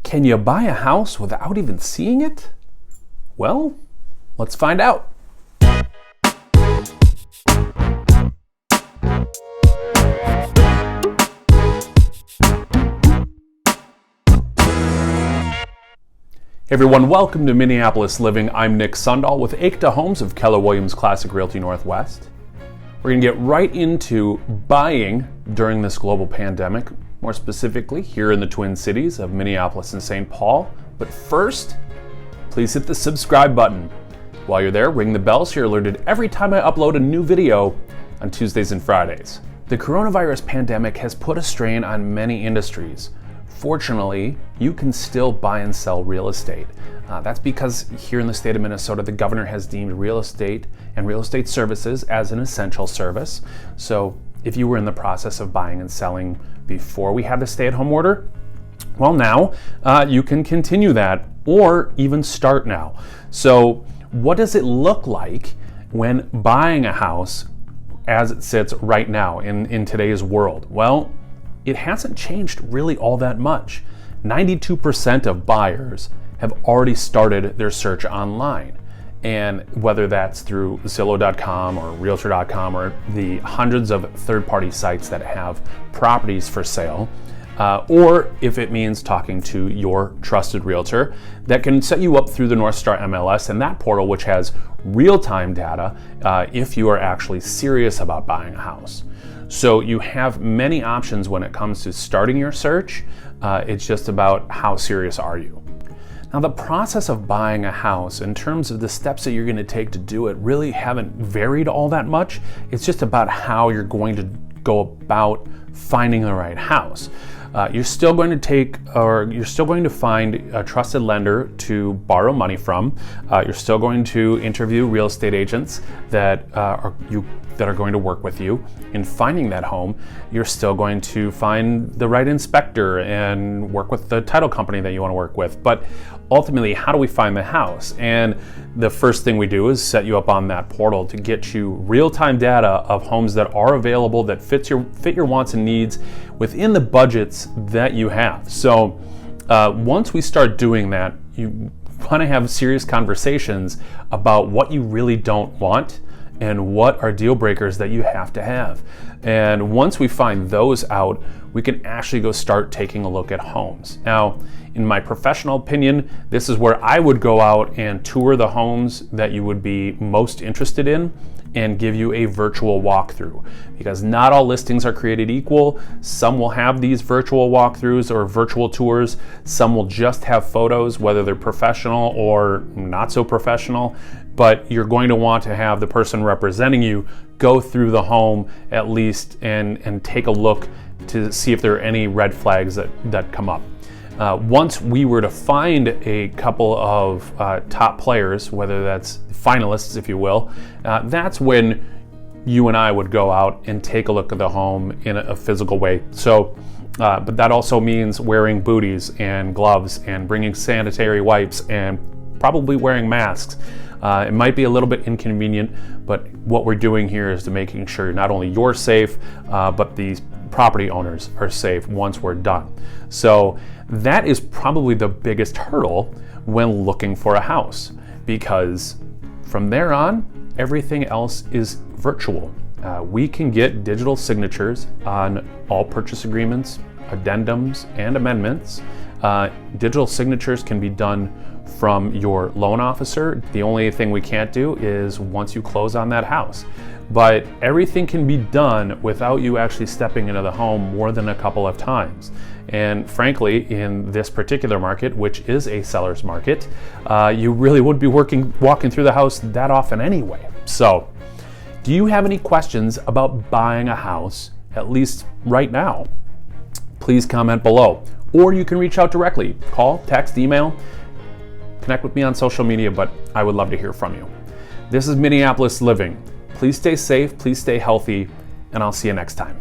Can you buy a house without even seeing it? Well, let's find out. Hey everyone, welcome to Minneapolis Living. I'm Nick Sundahl with Aikta Homes of Keller Williams Classic Realty Northwest. We're going to get right into buying during this global pandemic, more specifically here in the Twin Cities of Minneapolis and St. Paul. But first, please hit the subscribe button. While you're there, ring the bell so you're alerted every time I upload a new video on Tuesdays and Fridays. The coronavirus pandemic has put a strain on many industries. Fortunately, you can still buy and sell real estate. That's because here in the state of Minnesota, the governor has deemed real estate and real estate services as an essential service. So if you were in the process of buying and selling before we had the stay-at-home order, well now you can continue that or even start now. So what does it look like when buying a house as it sits right now in today's world? Well, it hasn't changed really all that much. 92% of buyers have already started their search online. And whether that's through Zillow.com or Realtor.com or the hundreds of third-party sites that have properties for sale, or if it means talking to your trusted realtor that can set you up through the North Star MLS and that portal, which has real-time data if you are actually serious about buying a house. So you have many options when it comes to starting your search. It's just about how serious are you. Now, the process of buying a house in terms of the steps that you're going to take to do it really haven't varied all that much. It's just about how you're going to go about finding the right house. You're still going to find a trusted lender to borrow money from. You're still going to interview real estate agents that are going to work with you in finding that home. You're still going to find the right inspector and work with the title company that you want to work with. But ultimately, how do we find the house? And the first thing we do is set you up on that portal to get you real-time data of homes that are available that fit your wants and needs within the budgets that you have. So once we start doing that, you want to have serious conversations about what you really don't want and what are deal breakers that you have to have. And once we find those out, we can actually go start taking a look at homes. Now, in my professional opinion, this is where I would go out and tour the homes that you would be most interested in and give you a virtual walkthrough, because not all listings are created equal. Some will have these virtual walkthroughs or virtual tours. Some will just have photos, whether they're professional or not so professional, but you're going to want to have the person representing you go through the home at least and take a look to see if there are any red flags that come up. Once we were to find a couple of top players, whether that's finalists, if you will, that's when you and I would go out and take a look at the home in a physical way. So, but that also means wearing booties and gloves and bringing sanitary wipes and probably wearing masks. It might be a little bit inconvenient, but what we're doing here is to making sure not only you're safe, but these property owners are safe once we're done. So that is probably the biggest hurdle when looking for a house, because from there on, everything else is virtual. We can get digital signatures on all purchase agreements, addendums, and amendments. Digital signatures can be done from your loan officer. The only thing we can't do is once you close on that house. But everything can be done without you actually stepping into the home more than a couple of times. And frankly, in this particular market, which is a seller's market, you really wouldn't be walking through the house that often anyway. So, do you have any questions about buying a house, at least right now? Please comment below. Or you can reach out directly. Call, text, email, connect with me on social media, but I would love to hear from you. This is Minneapolis Living. Please stay safe, please stay healthy, and I'll see you next time.